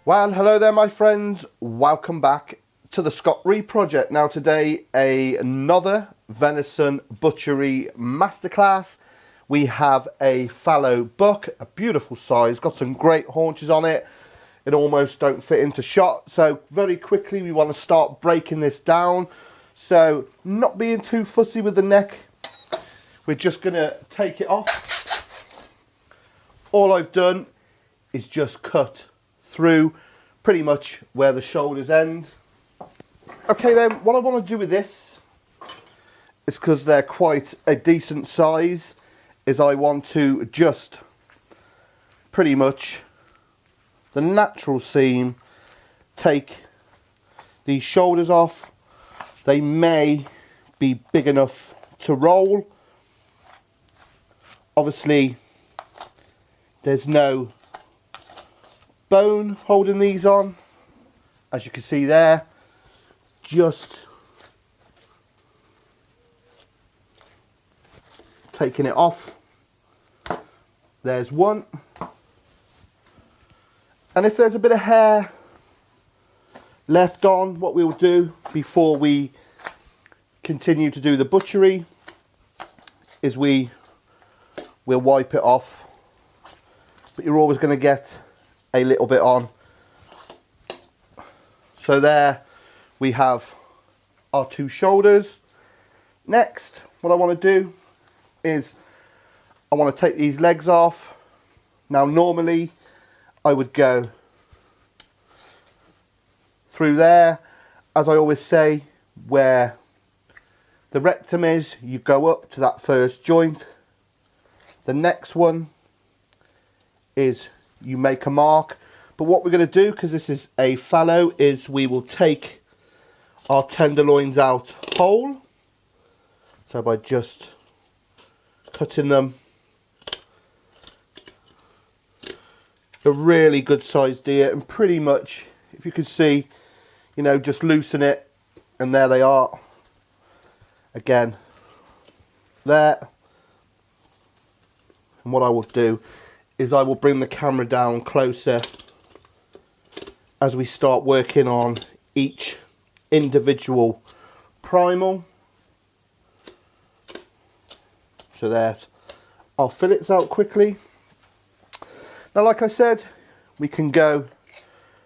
Well, hello there my friends, welcome back to the Scott Ree Project. Now today another venison butchery masterclass. We have a fallow buck, a beautiful size, got some great haunches on it. It almost don't fit into shot, so very quickly we want to start breaking this down. So not being too fussy with the neck, we're just going to take it off. All I've done is just cut through pretty much where the shoulders end. Okay then, what I want to do with this is, because they're quite a decent size, is I want to just pretty much the natural seam, take these shoulders off. They may be big enough to roll. Obviously there's no bone holding these on, as you can see there. Just taking it off. There's one, and if there's a bit of hair left on, what we'll do before we continue to do the butchery is we'll wipe it off, but you're always going to get a little bit on. So there we have our two shoulders. Next, what I want to do is I want to take these legs off. Now normally I would go through there, as I always say, where the rectum is, you go up to that first joint. The next one is you make a mark, but what we're going to do, because this is a fallow, is we will take our tenderloins out whole. So by just cutting them, a really good sized deer, and pretty much, if you can see, you know, just loosen it, and there they are. Again, there. And what I will do is I will bring the camera down closer as we start working on each individual primal. So there's our fillets out quickly. Now, like I said, we can go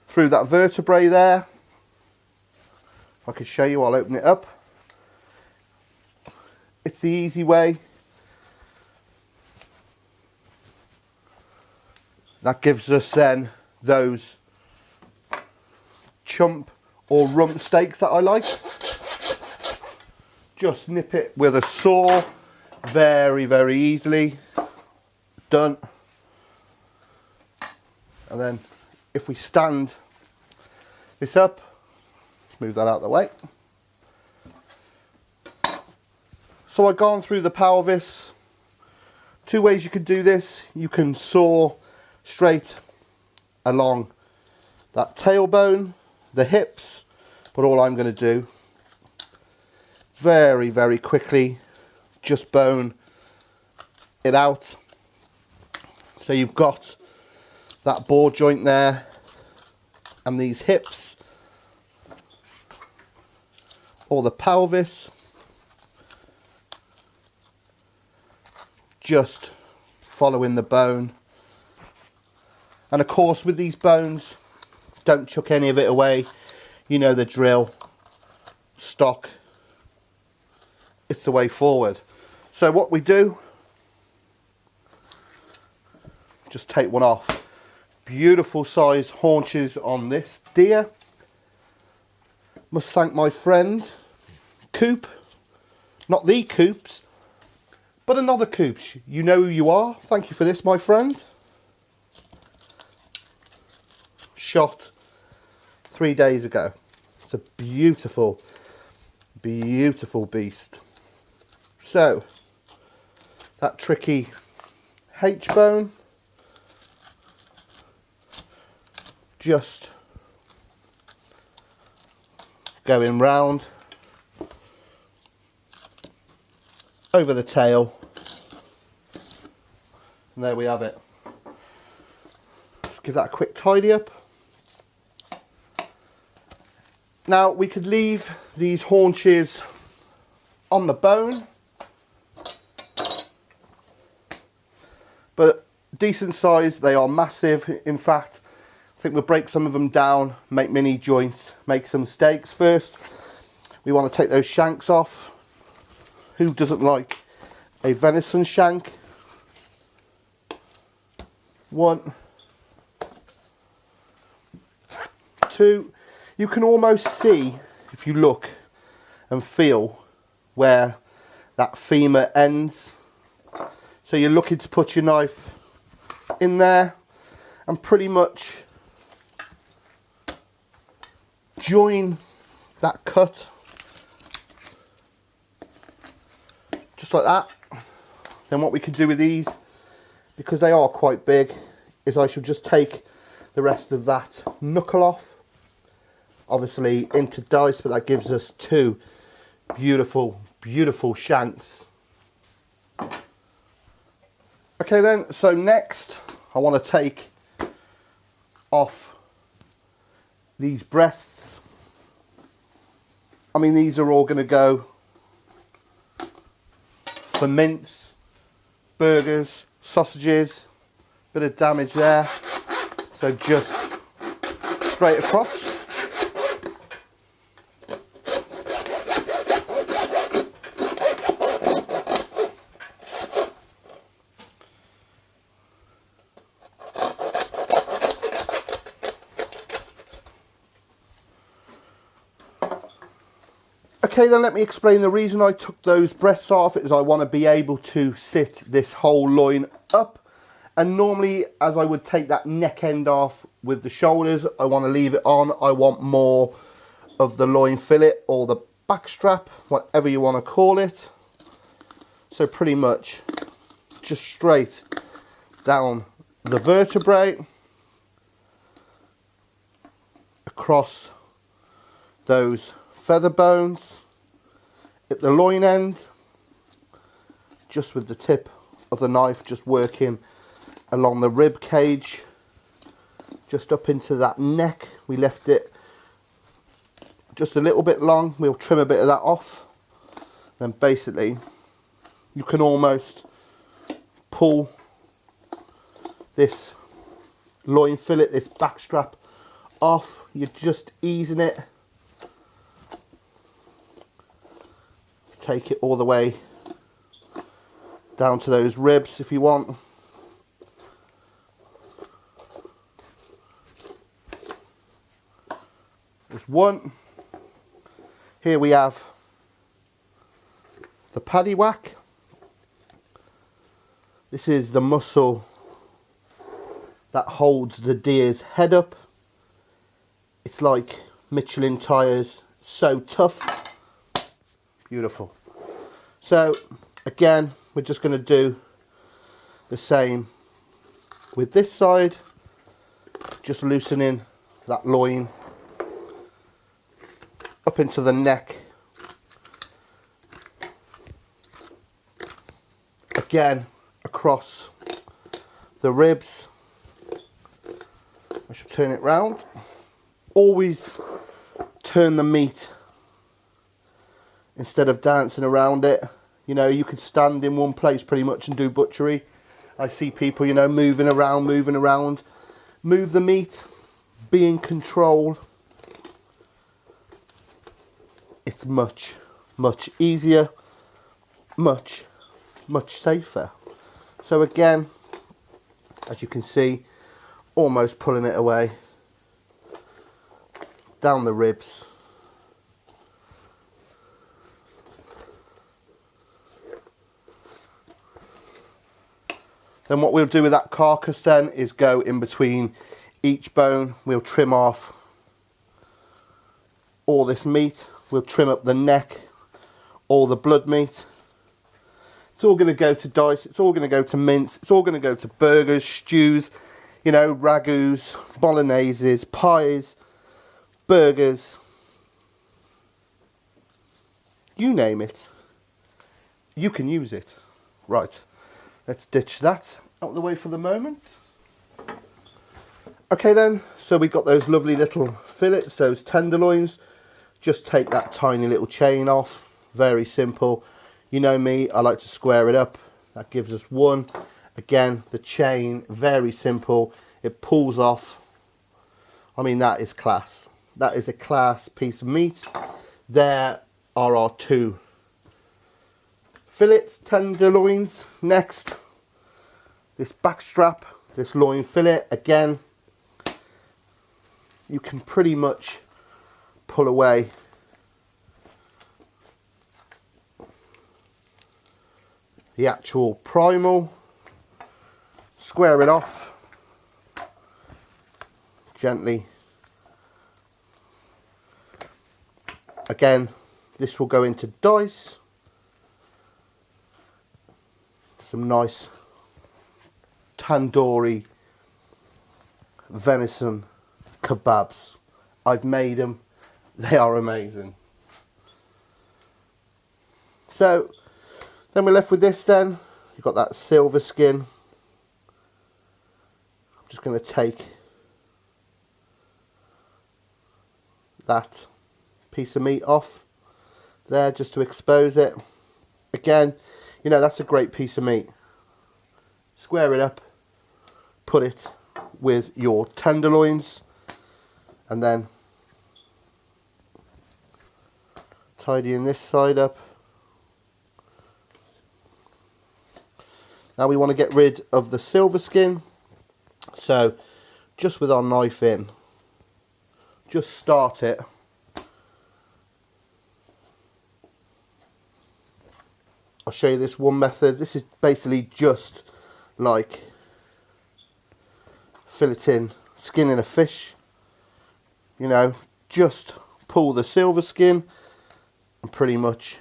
through that vertebrae there. If I can show you, I'll open it up. It's the easy way. That gives us then those chump or rump steaks that I like. Just nip it with a saw, very, very easily. Done. And then if we stand this up, move that out of the way. So I've gone through the pelvis. Two ways you can do this. You can saw straight along that tailbone, the hips, but all I'm going to do, very, very quickly, just bone it out. So you've got that ball joint there and these hips, or the pelvis, just following the bone. And of course, with these bones, don't chuck any of it away. You know the drill. Stock. It's the way forward. So what we do, just take one off. Beautiful size haunches on this deer. Must thank my friend Coop. Not the Coops, but another Coops. You know who you are. Thank you for this, my friend. Shot 3 days ago. It's a beautiful, beautiful beast. So that tricky H-bone, just going round over the tail, and there we have it. Just give that a quick tidy up. Now we could leave these haunches on the bone, but decent size. They are massive. In fact, I think we'll break some of them down, make mini joints, make some steaks. First, we want to take those shanks off. Who doesn't like a venison shank? 1, 2. You can almost see, if you look and feel, where that femur ends. So you're looking to put your knife in there and pretty much join that cut just like that. Then what we can do with these, because they are quite big, is I should just take the rest of that knuckle off, obviously into dice, but that gives us 2 beautiful, beautiful shanks. Okay then, so next I want to take off these breasts. I mean, these are all going to go for mince, burgers, sausages. Bit of damage there, so just straight across. Okay, then let me explain the reason I took those breasts off is I want to be able to sit this whole loin up, and normally as I would take that neck end off with the shoulders, I want to leave it on. I want more of the loin fillet or the back strap, whatever you want to call it. So pretty much just straight down the vertebrae, across those feather bones, at the loin end, just with the tip of the knife just working along the rib cage, just up into that neck. We left it just a little bit long. We'll trim a bit of that off. Then basically you can almost pull this loin fillet, this back strap off. You're just easing it. Take it all the way down to those ribs if you want. Just 1. Here we have the paddy whack. This is the muscle that holds the deer's head up. It's like Michelin tires, so tough. Beautiful. So again, we're just going to do the same with this side, just loosening that loin up into the neck. Again, across the ribs. I should turn it round. Always turn the meat instead of dancing around it. You know, you could stand in one place pretty much and do butchery. I see people, you know, moving around. Move the meat, be in control. It's much, much easier, much, much safer. So again, as you can see, almost pulling it away down the ribs. Then what we'll do with that carcass then is go in between each bone. We'll trim off all this meat. We'll trim up the neck, all the blood meat. It's all going to go to dice. It's all going to go to mince. It's all going to go to burgers, stews, you know, ragouts, bologneses, pies, burgers. You name it. You can use it. Right. Let's ditch that out of the way for the moment. Okay then, so we've got those lovely little fillets, those tenderloins. just take that tiny little chain off. Very simple. You know me, I like to square it up. That gives us one. Again, the chain, very simple. It pulls off. I mean, that is class. That is a class piece of meat. There are our two fillets, tenderloins. Next, this back strap, this loin fillet. Again, you can pretty much pull away the actual primal, square it off gently. Again, this will go into dice. Some nice tandoori venison kebabs. I've made them. They are amazing. So then we're left with this then. You've got that silver skin. I'm just going to take that piece of meat off there just to expose it. Again, you know, that's a great piece of meat. Square it up, put it with your tenderloins, and then tidying this side up. Now we want to get rid of the silver skin, so just with our knife in, just start it. I'll show you this one method. This is basically just like filleting, skinning a fish. You know, just pull the silver skin and pretty much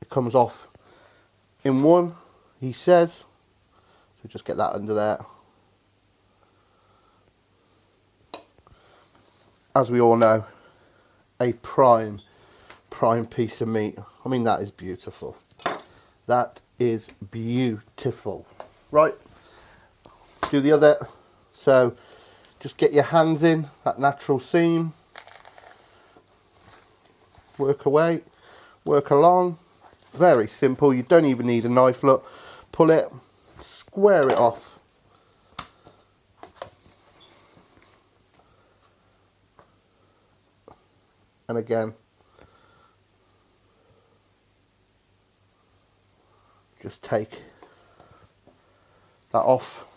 it comes off in one, he says. So just get that under there. As we all know, a prime piece of meat. I mean, that is beautiful. That is beautiful. Right, do the other. So just get your hands in that natural seam, work away, work along. Very simple. You don't even need a knife. Look, pull it, square it off. And again, just take that off.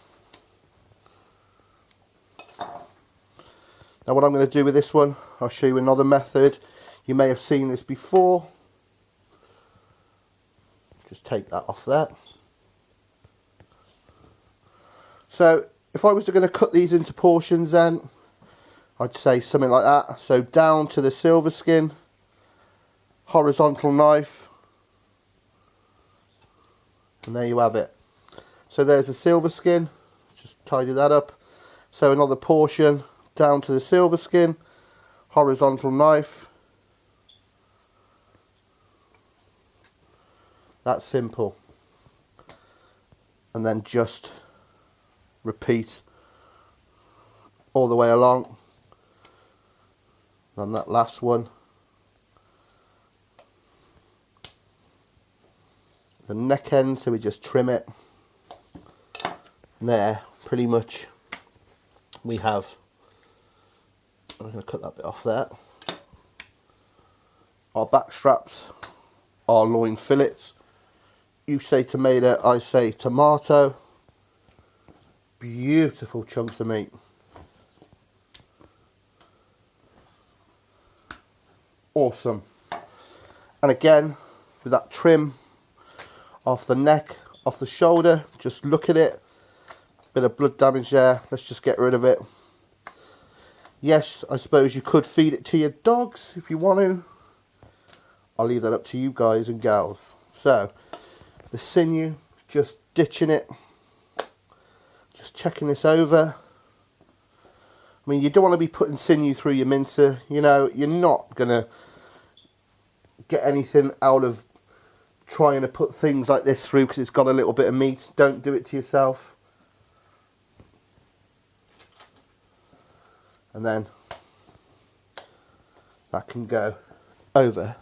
Now what I'm going to do with this one, I'll show you another method. You may have seen this before. Just take that off there. So if I was going to cut these into portions then, I'd say something like that. So down to the silver skin, horizontal knife, and there you have it. So there's the silver skin, just tidy that up. So another portion down to the silver skin, horizontal knife. That's simple. And then just repeat all the way along. And that last one, the neck end, so we just trim it. And there, pretty much, we have, I'm going to cut that bit off there, our back straps, our loin fillets. You say tomato, I say tomato. Beautiful chunks of meat. Awesome. And again, with that trim off the neck, off the shoulder, just look at it. Bit of blood damage there. Let's just get rid of it. Yes, I suppose you could feed it to your dogs if you want to. I'll leave that up to you guys and gals. So, the sinew, just ditching it. Just checking this over. I mean, you don't want to be putting sinew through your mincer. You know, you're not going to get anything out of trying to put things like this through because it's got a little bit of meat. Don't do it to yourself. and then that can go over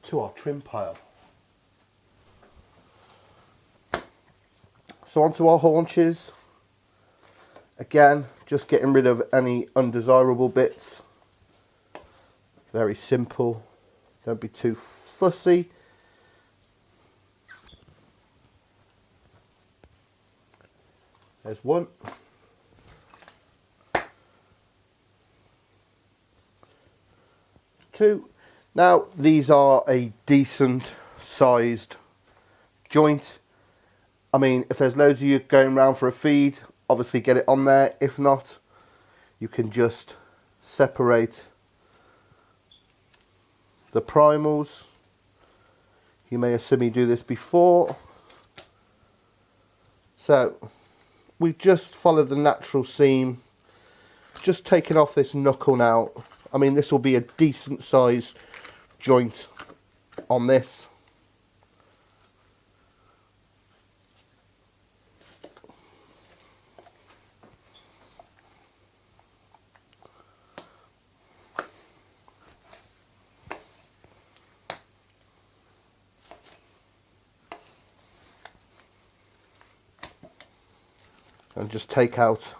to our trim pile. So onto our haunches. Again, just getting rid of any undesirable bits. Very simple. Don't be too fussy. There's one. Two. Now these are a decent sized joint. I mean, if there's loads of you going around for a feed, obviously get it on there. If not, you can just separate the primals. You may have seen me do this before. So we just follow the natural seam, just taking off this knuckle now. I mean, this will be a decent size joint on this. And just take out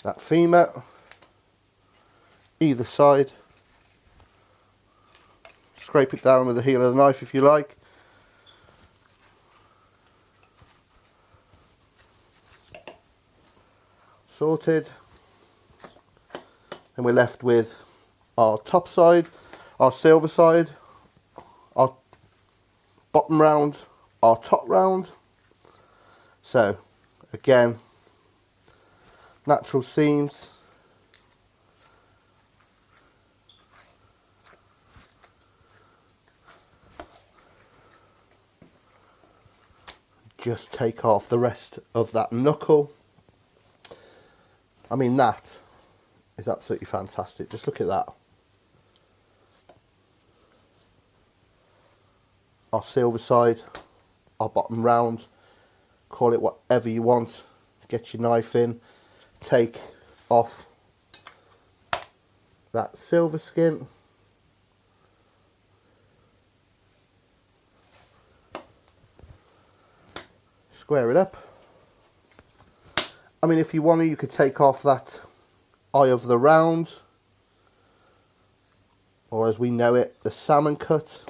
that femur, either side. Scrape it down with the heel of the knife if you like. Sorted. And we're left with our top side, our silver side, our bottom round, our top round. So again, natural seams. Just take off the rest of that knuckle. I mean, that is absolutely fantastic. Just look at that. Our silver side, our bottom round, call it whatever you want. Get your knife in, take off that silver skin. Square it up. I mean, if you want to, you could take off that eye of the round, or as we know it, the salmon cut,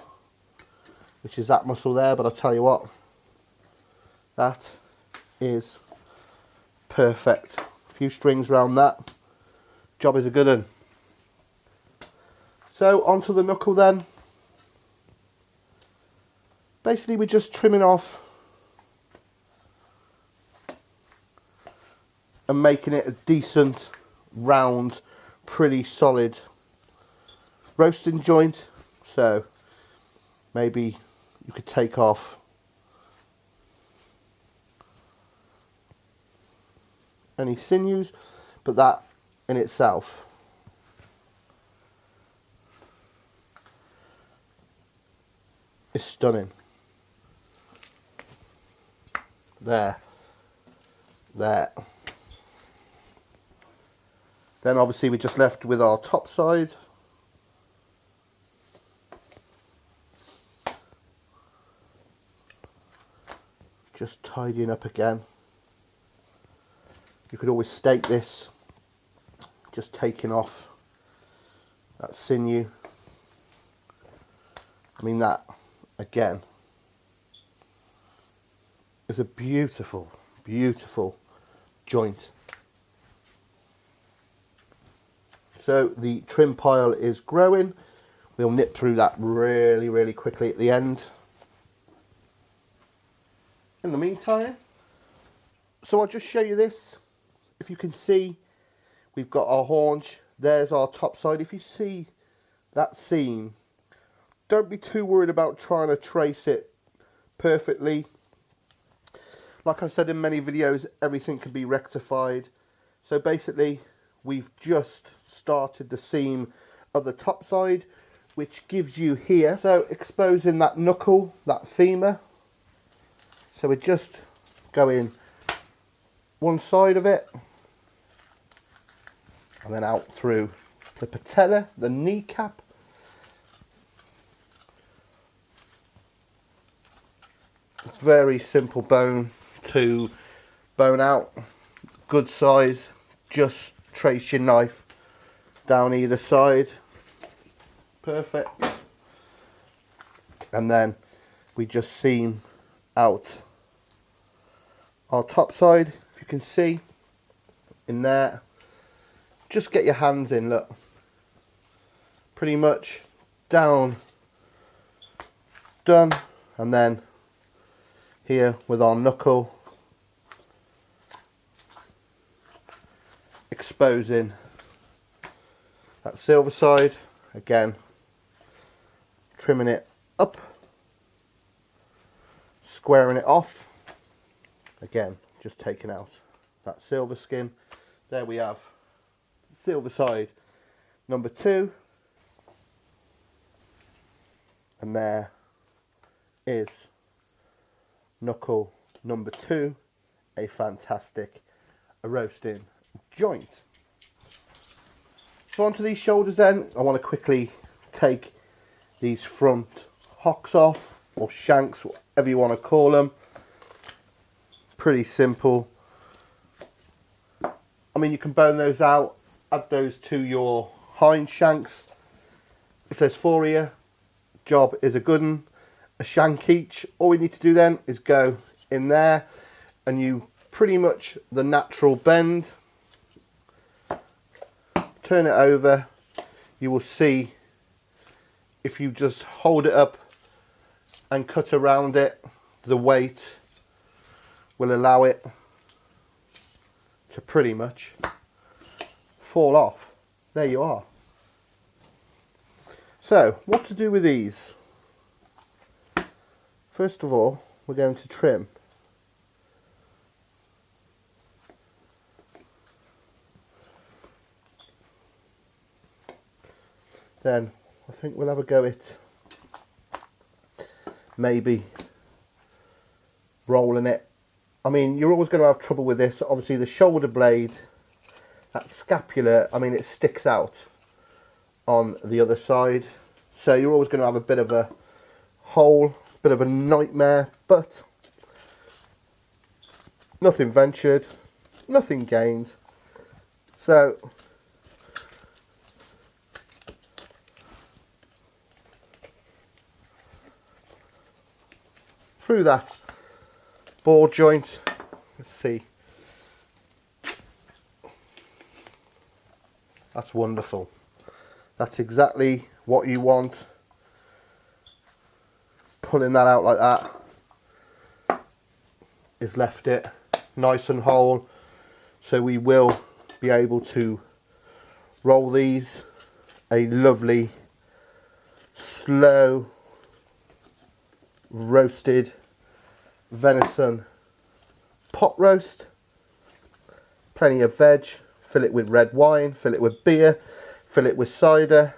which is that muscle there. But I'll tell you what, that is perfect. A few strings around that, job is a good one. So onto the knuckle then. Basically, we're just trimming off and making it a decent, round, pretty solid roasting joint. So maybe you could take off any sinews, but that in itself is stunning. There. Then obviously we're just left with our top side. Just tidying up again. You could always stake this, just taking off that sinew. I mean, that again is a beautiful, beautiful joint. So the trim pile is growing. We'll nip through that really, really quickly at the end. In the meantime, so I'll just show you this. If you can see, we've got our haunch. There's our top side. If you see that seam, don't be too worried about trying to trace it perfectly. Like I've said in many videos, everything can be rectified. So basically, we've just started the seam of the top side, which gives you here. So exposing that knuckle, that femur. So we're just going one side of it. and then out through the patella, the kneecap. Very simple bone to bone out, good size. Just trace your knife down either side, perfect. And then we just seam out our top side, if you can see in there. Just get your hands in, look, pretty much down, done. And then here with our knuckle, exposing that silver side, again trimming it up, squaring it off, again just taking out that silver skin. There we have silver side number 2, and there is knuckle number 2, a fantastic roasting joint. So onto these shoulders then. I want to quickly take these front hocks off, or shanks, whatever you want to call them. Pretty simple. I mean, you can bone those out, add those to your hind shanks. If there's 4 here, job is a good one. A shank each. All we need to do then is go in there, and you pretty much the natural bend. Turn it over. You will see, if you just hold it up and cut around it, the weight will allow it to pretty much fall off. There you are. So what to do with these? First of all, we're going to trim. Then I think we'll have a go at maybe rolling it. I mean, you're always going to have trouble with this. Obviously the shoulder blade, that scapula, I mean, it sticks out on the other side. So you're always going to have a bit of a hole, bit of a nightmare, but nothing ventured, nothing gained. So through that ball joint, let's see, that's wonderful. That's exactly what you want. Pulling that out like that is left it nice and whole, so we will be able to roll these a lovely slow roasted venison pot roast. Plenty of veg, fill it with red wine, fill it with beer, fill it with cider,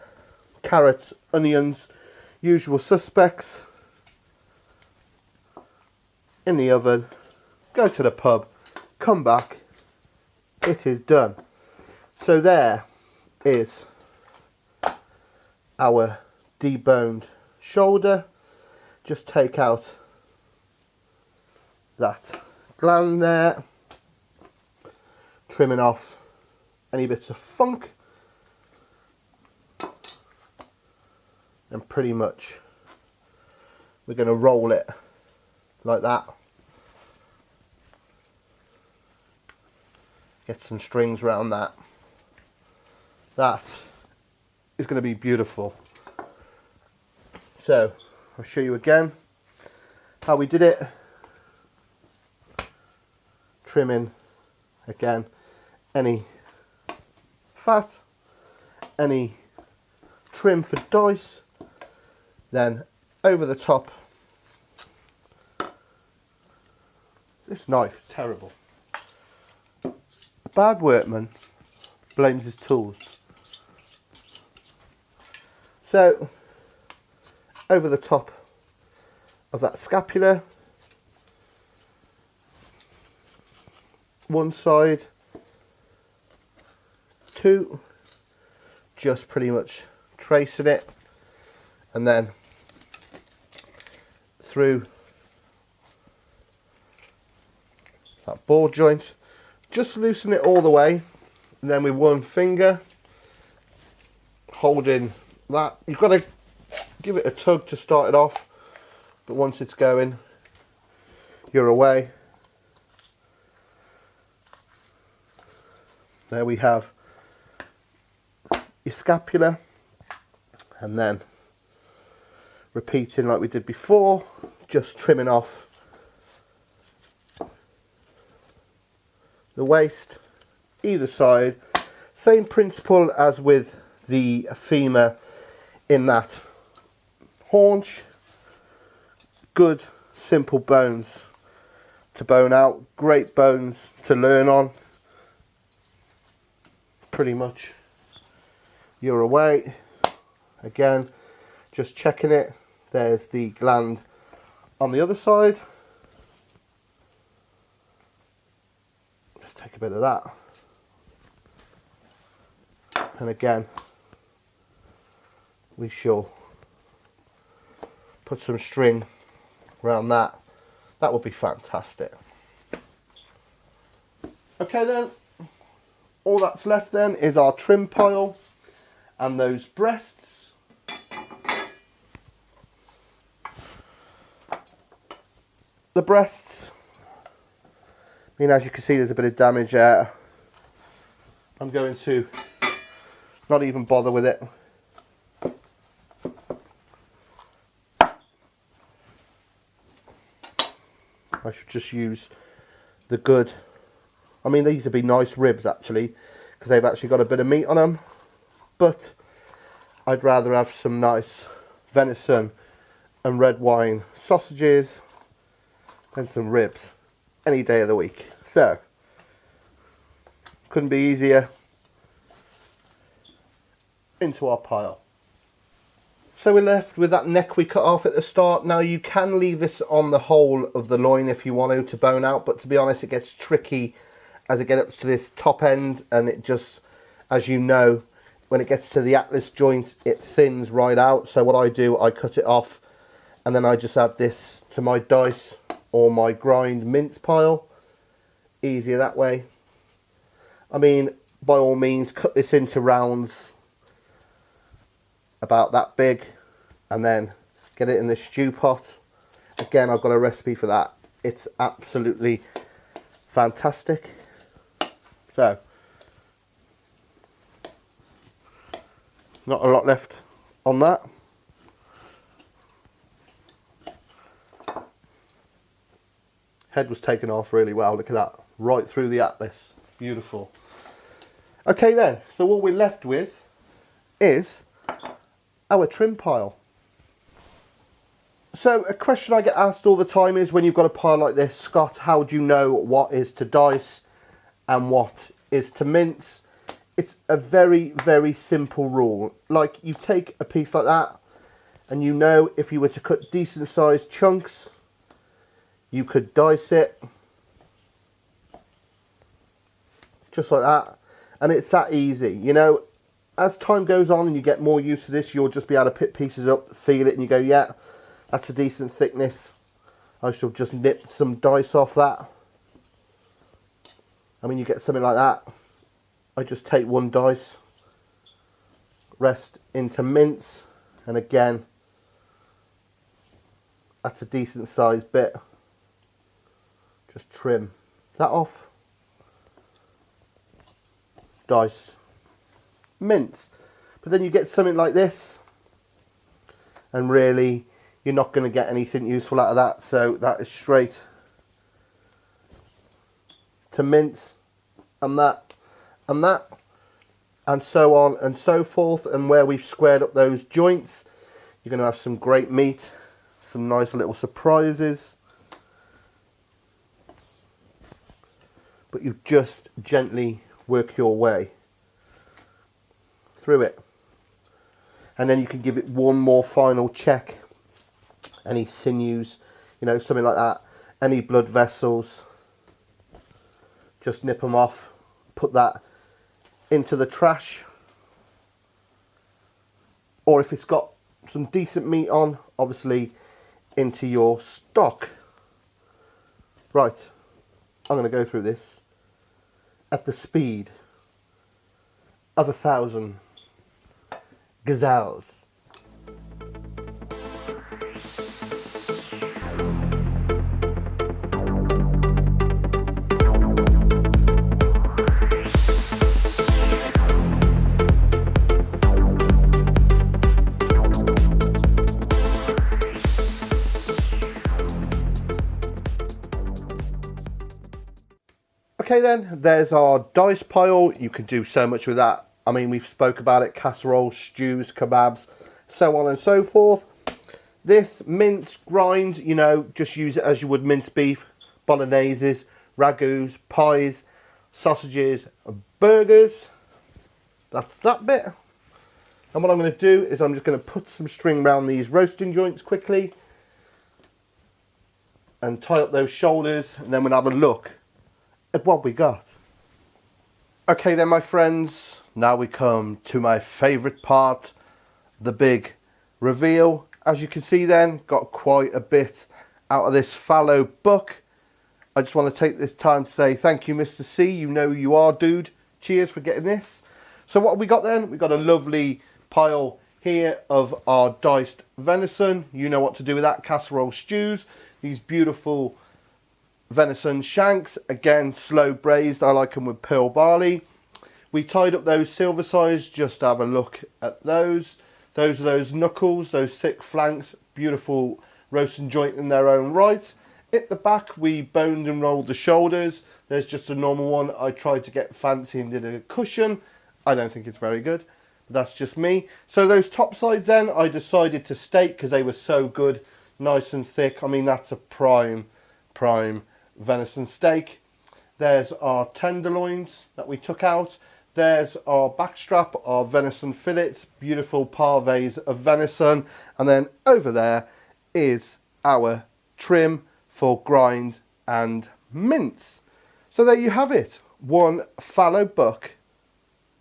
carrots, onions, usual suspects. In the oven, go to the pub, come back, it is done. So there is our deboned shoulder. Just take out that gland there, trimming off any bits of funk, and pretty much we're going to roll it like that. Get some strings around that. That is going to be beautiful. So I'll show you again how we did it. Trimming again any fat, any trim for dice, then over the top. This knife, terrible. A bad workman blames his tools. So over the top of that scapula, one side, 2, just pretty much tracing it, and then through that ball joint, just loosen it all the way, and then with one finger holding that, you've got to give it a tug to start it off, but once it's going, you're away. There we have your scapula, and then repeating like we did before, just trimming off the waist, either side. Same principle as with the femur in that haunch. Good simple bones to bone out, great bones to learn on. Pretty much you're away. Again, just checking it. There's the gland on the other side. Just take a bit of that. And again, we shall put some string around that. That would be fantastic. Okay then, all that's left then is our trim pile and those breasts. The breasts, I mean, as you can see, there's a bit of damage there. I'm going to not even bother with it. I should just use the good, I mean, these would be nice ribs actually, because they've actually got a bit of meat on them, but I'd rather have some nice venison and red wine sausages than some ribs any day of the week. So, couldn't be easier. Into our pile. So we're left with that neck we cut off at the start. Now you can leave this on the whole of the loin if you want to bone out, but to be honest, it gets tricky as it gets up to this top end, and it just, as you know, when it gets to the atlas joint, it thins right out. So what I do, I cut it off, and then I just add this to my dice or my grind mince pile. Easier that way. I mean, by all means, cut this into rounds about that big, and then get it in the stew pot. Again, I've got a recipe for that. It's absolutely fantastic. So, not a lot left on that. Head was taken off really well. Look at that, right through the atlas. Beautiful. Okay then, so all we're left with is our trim pile. So a question I get asked all the time is, when you've got a pile like this, Scott, how do you know what is to dice and what is to mince? It's a very, very simple rule. Like, you take a piece like that, and you know if you were to cut decent sized chunks, you could dice it just like that, and it's that easy. You know, as time goes on and you get more used to this, you'll just be able to pick pieces up, feel it, and you go, yeah, that's a decent thickness. I shall just nip some dice off that. I mean, you get something like that. I just take one dice, rest into mince, and again, that's a decent sized bit. Just trim that off. Dice. Mince. But then you get something like this, and really you're not going to get anything useful out of that, so that is straight to mince, and that, and that, and so on and so forth. And where we've squared up those joints, you're going to have some great meat, some nice little surprises, but you just gently work your way through it, and then you can give it one more final check. Any sinews, you know, something like that, any blood vessels, just nip them off, put that into the trash. Or if it's got some decent meat on, obviously into your stock. Right, I'm going to go through this at the speed of 1,000 gazelles. Okay then, there's our dice pile. You can do so much with that. I mean, we've spoke about it, casserole, stews, kebabs, so on and so forth. This mince grind, you know, just use it as you would minced beef, bologneses, ragouts, pies, sausages, burgers. That's that bit. And what I'm going to do is I'm just going to put some string around these roasting joints quickly and tie up those shoulders, and then we'll have a look at what we got. Okay then, my friends, now we come to my favourite part, the big reveal. As you can see then, got quite a bit out of this fallow buck. I just want to take this time to say thank you, Mr. C. You know who you are, dude. Cheers for getting this. So what have we got then? We got a lovely pile here of our diced venison. You know what to do with that. Casserole stews. These beautiful venison shanks, again slow braised. I like them with pearl barley. We tied up those silver sides just to have a look at those. Those are those knuckles, those thick flanks, beautiful roasting joint in their own right. At the back we boned and rolled the shoulders. There's just a normal one. I tried to get fancy and did a cushion. I don't think it's very good, but that's just me. So those top sides then I decided to steak because they were so good, nice and thick. I mean, that's a prime venison steak. There's our tenderloins that we took out. There's our backstrap, our venison fillets, beautiful parvees of venison. And then over there is our trim for grind and mince. So there you have it. One fallow buck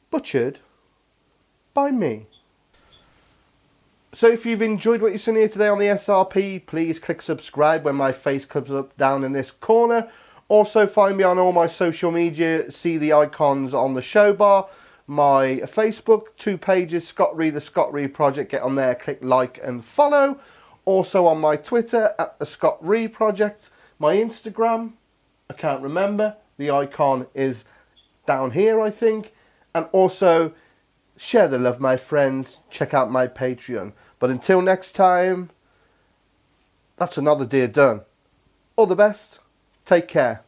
butchered by me. So if you've enjoyed what you've seen here today on the SRP, please click subscribe when my face comes up down in this corner. Also find me on all my social media, see the icons on the show bar. My Facebook, 2 pages, Scott Rea, the Scott Rea Project, get on there, click like and follow. Also on my Twitter, at the Scott Rea Project. My Instagram, I can't remember, the icon is down here I think. And also, share the love, my friends. Check out my Patreon. But until next time, that's another deer done. All the best. Take care.